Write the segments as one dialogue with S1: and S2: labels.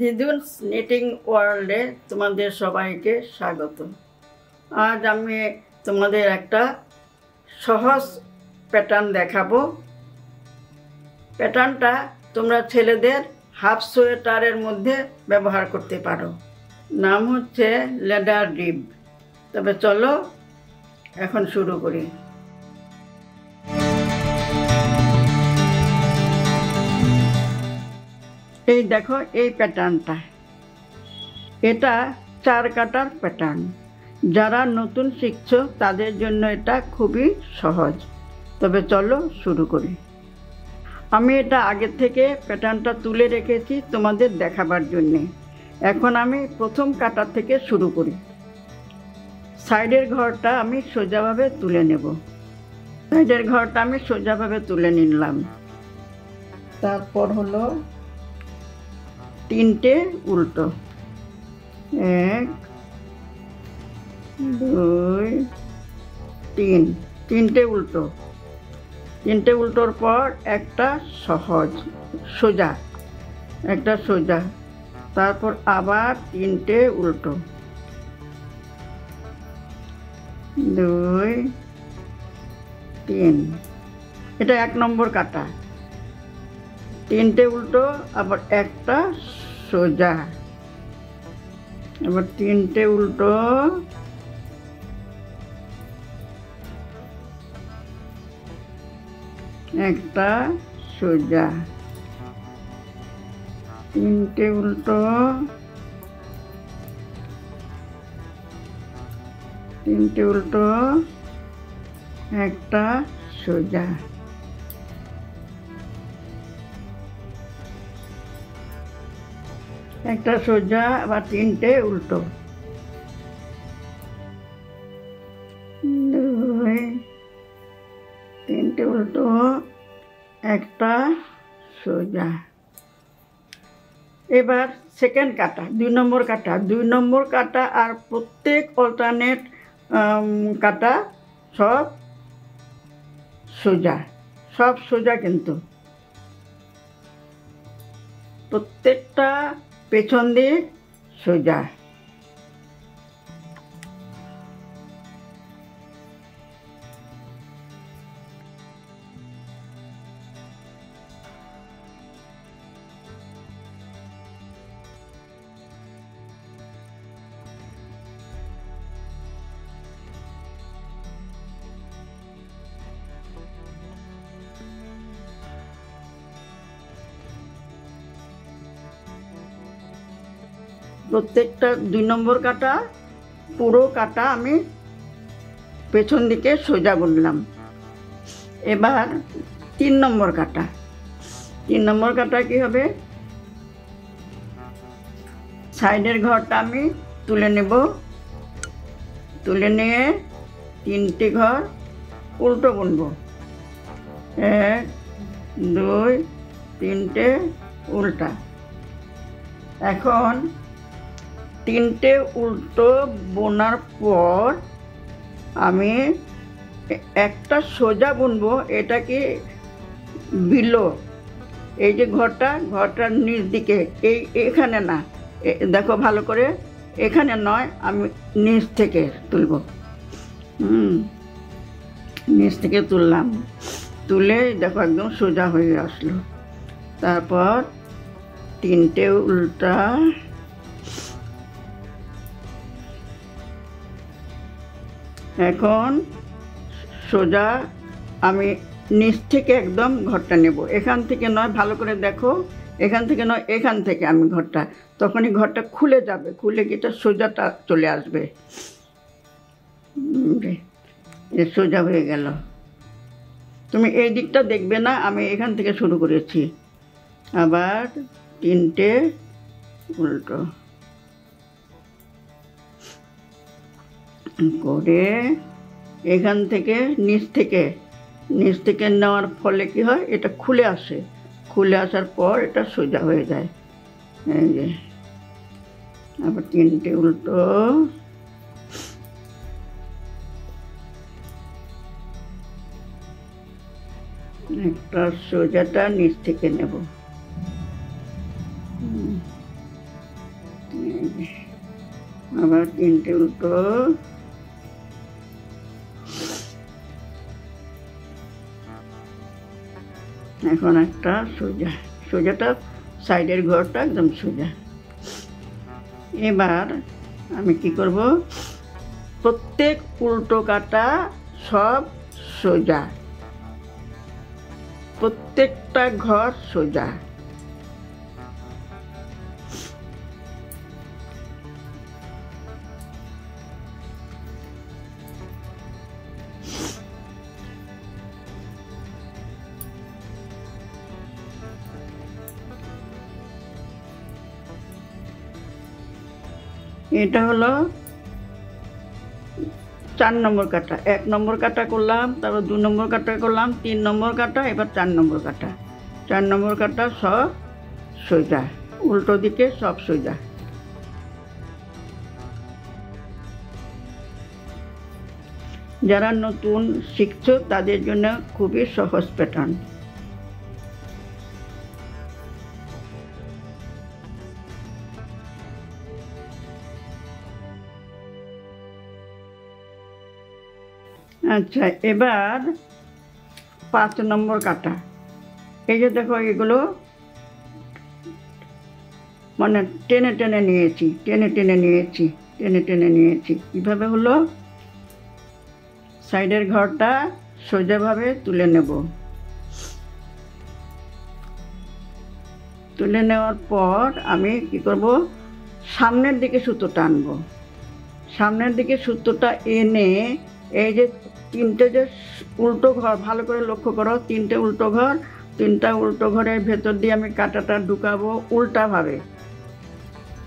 S1: দিদুনস knitting ওয়ার্ল্ডে তোমাদের সবাইকে স্বাগত। আজ আমি তোমাদের একটা সহজ প্যাটার্ন দেখাবো। প্যাটার্নটা তোমরা ছেলেদের হাফ সোয়েটারের মধ্যে ব্যবহার করতে পারো। নাম হচ্ছে লেদার রিব। তবে চলো এখন শুরু করি। এই দেখো এই প্যাটার্নটা, এটা 4 কাটার প্যাটার্ন। যারা নতুন শিখছো তাদের জন্য এটা খুবই সহজ। তবে চলো শুরু করি। আমি এটা আগে থেকে প্যাটার্নটা তুলে রেখেছি তোমাদের দেখাবার জন্যে। এখন আমি প্রথম কাটা থেকে শুরু করি। সাইডের ঘরটা আমি সোজাভাবে তুলে নেব। সাইডের ঘরটা আমি সোজাভাবে তুলে নিলাম। তারপর হলো 3টে উল্টো, 1 2 3, 3টে উল্টো। 3টে উল্টোর পর একটা সহজ সোজা, একটা সোজা, তারপর আবার 3টে উল্টো, 2 3। এটা 1 নম্বর কাটা। 3টে উল্টো, আবার একটা সোজা, আবার 3টে উল্টো, একটা সোজা, 3টে উল্টো, 3টে উল্টো, একটা সোজা। একটা সোজা, আবার 3টে উল্টো, 2 3টে উল্টো, একটা সোজা। এবার সেকেন্ড কাটা, 2 নম্বর কাটা। 2 নম্বর কাটা আর প্রত্যেক অল্টারনেট কাটা সব সোজা, সব সোজা, কিন্তু প্রত্যেকটা পেছন দিক সোজা। প্রত্যেকটা 2 নম্বর কাটা, পুরো কাটা আমি পেছন দিকে সোজা বুনলাম। এবার 3 নম্বর কাটা। 3 নম্বর কাটা কি হবে, সাইডের ঘরটা আমি তুলে নেব। তুলে নিয়ে 3টে ঘর উল্টো বুনবো, 1 2 3টে উল্টা। এখন 3টে উল্টো বোনার পর আমি একটা সোজা বুনবো। এটা কি বিলো, এই যে ঘরটার নিচ দিকে, এখানে না, দেখো ভালো করে, এখানে নয়, আমি নিচ থেকে তুলব। নিচ থেকে তুললাম, তুলে দেখো একদম সোজা হয়ে আসলো। তারপর 3টে উল্টা, এখন সোজা আমি নিচ থেকে একদম ঘরটা নেব। এখান থেকে নয়, ভালো করে দেখো, এখান থেকে নয়, এখান থেকে আমি ঘরটা, তখনই ঘরটা খুলে যাবে, খুলে গিয়ে সোজাটা চলে আসবে। সোজা হয়ে গেল। তুমি এই দিকটা দেখবে না, আমি এখান থেকে শুরু করেছি। আবার 3টে উল্টো করে এখান থেকে নিচ থেকে নেওয়ার ফলে কি হয়, এটা খুলে আসে। খুলে আসার পর এটা সোজা হয়ে যায়। এই যে আবার 3টে উল্টো, একটা সোজাটা নিচ থেকে নেব, আবার তিনটে উল্টো, এখন একটা সোজা, সোজাটা সাইডের ঘরটা একদম সোজা। এবার আমি কি করব, প্রত্যেক উল্টো কাটা সব সোজা, প্রত্যেকটা ঘর সোজা। এটা হলো 4 নম্বর কাটা। 1 নম্বর কাটা করলাম, তারপর 2 নম্বর কাটা করলাম, 3 নম্বর কাটা, এবার 4 নম্বর কাটা। 4 নম্বর কাটা সব সোজা, উল্টো দিকে সব সোজা। যারা নতুন শিখছো তাদের জন্য খুবই সহজ প্যাটার্ন। আচ্ছা, এবার 5 নম্বর কাটা। এই যে দেখো, এগুলো মানে টেনে টেনে নিয়েছি, টেনে টেনে নিয়েছি, টেনে টেনে নিয়েছি। কীভাবে হলো, সাইডের ঘরটা সোজাভাবে তুলে নেব। তুলে নেওয়ার পর আমি কি করব, সামনের দিকে সুতো টানবো। সামনের দিকে সুতোটা এনে এই যে 3টে যে উল্টো ঘর, ভালো করে লক্ষ্য করো, 3টে উল্টো ঘর, 3টা উল্টো ঘরের ভেতর দিয়ে আমি কাঁটাটা ঢুকাবো উল্টাভাবে।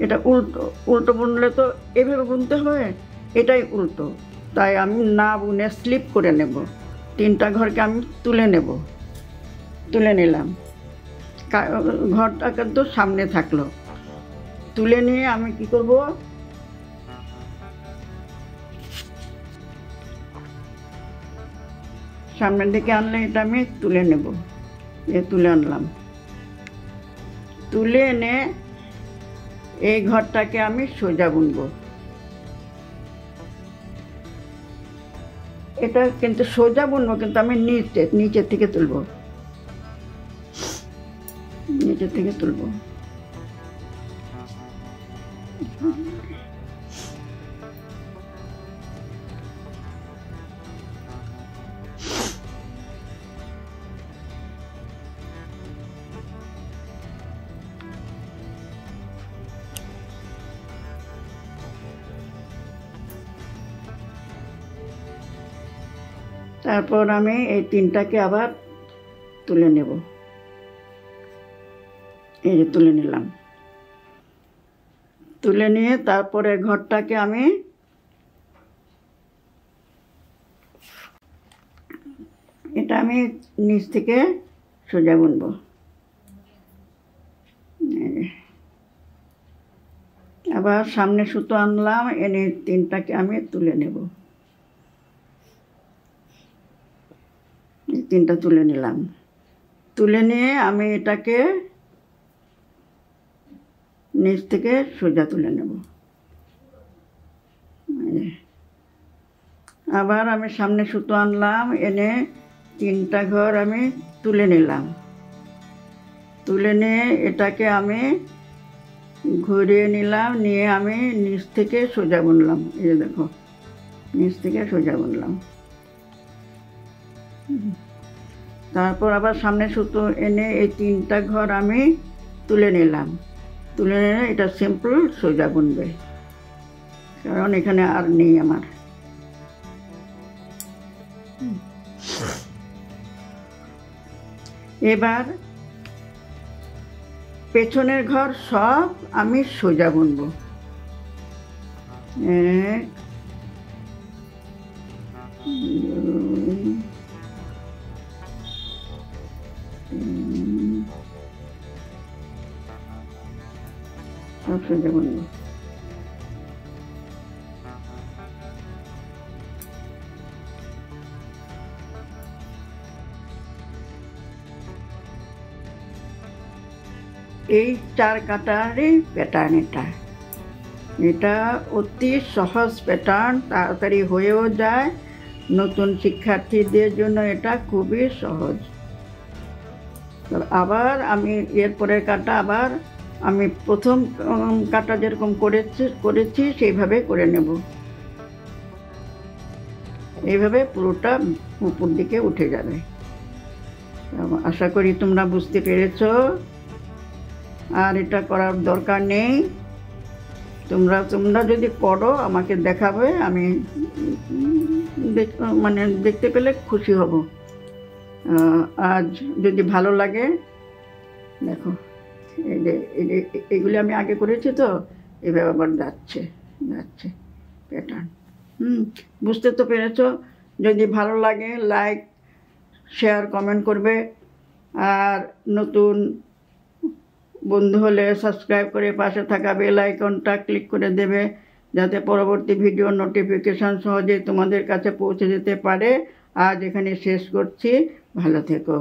S1: এটা উল্টো, উল্টো বুনলে তো এভাবে বুনতে হবে, এটাই উল্টো, তাই আমি না বুনে স্লিপ করে নেব। 3টা ঘরকে আমি তুলে নেব, তুলে নিলাম, ঘরটা কিন্তু সামনে থাকলো। তুলে নিয়ে আমি কি করব, সামনের দিকে আনলে এটা আমি তুলে নেব। তুলে আনলাম, তুলে এনে এই ঘরটাকে আমি সোজা বুনবো। এটা কিন্তু সোজা বুনবো, কিন্তু আমি নিচের থেকে তুলবো, নিচের থেকে তুলবো। তারপর আমি এই 3টাকে আবার তুলে নেব। এই যে তুলে নিলাম, তুলে নিয়ে তারপরে ঘরটাকে আমি এটা আমি নিচ থেকে সোজা বুনবো। আবার সামনে সুতো আনলাম, এনে 3টাকে আমি তুলে নেব। 3টা তুলে নিলাম, তুলে নিয়ে আমি এটাকে নিচ থেকে সোজা তুলে নেব। আবার আমি সামনে সুতো আনলাম, এনে 3টা ঘর আমি তুলে নিলাম, তুলে নিয়ে এটাকে আমি ঘুরিয়ে নিলাম, নিয়ে আমি নিচ থেকে সোজা বুনলাম। এই যে দেখো, নিচ থেকে সোজা বুনলাম। তারপর আবার সামনে সুতো এনে এই 3টা ঘর আমি তুলে নিলাম, তুলে নিলে এটা সিম্পল সোজা বুনবে, কারণ এখানে আর নেই আমার। এবার পেছনের ঘর সব আমি সোজা বুনবো। 1 2 3 সব সোজা বুনবো। এই 4 কাটারই প্যাটার্ন এটা। এটা অতি সহজ প্যাটার্ন, তাড়াতাড়ি হয়েও যায়। নতুন শিক্ষার্থীদের জন্য এটা খুবই সহজ। আবার আমি এরপরের কাটা আবার আমি প্রথম কাটা যেরকম করেছি সেইভাবে করে নেব। এইভাবে পুরোটা উপর দিকে উঠে যাবে। আশা করি তোমরা বুঝতে পেরেছ। আর এটা করার দরকার নেই। তোমরা যদি করো আমাকে দেখাবে, আমি মানে দেখতে পেলে খুশি হব। আজ যদি ভালো লাগে, দেখো এগুলি আমি আগে করেছি তো, এভাবে আবার যাচ্ছে প্যাটার্ন। বুঝতে তো পেরেছ। যদি ভালো লাগে লাইক, শেয়ার, কমেন্ট করবে। আর নতুন বন্ধু হলে সাবস্ক্রাইব করে পাশে থাকা বেল আইকনটা ক্লিক করে দেবে, যাতে পরবর্তী ভিডিও নোটিফিকেশন সহজে তোমাদের কাছে পৌঁছে যেতে পারে। আজ এখানে শেষ করছি। ভালো থেকো।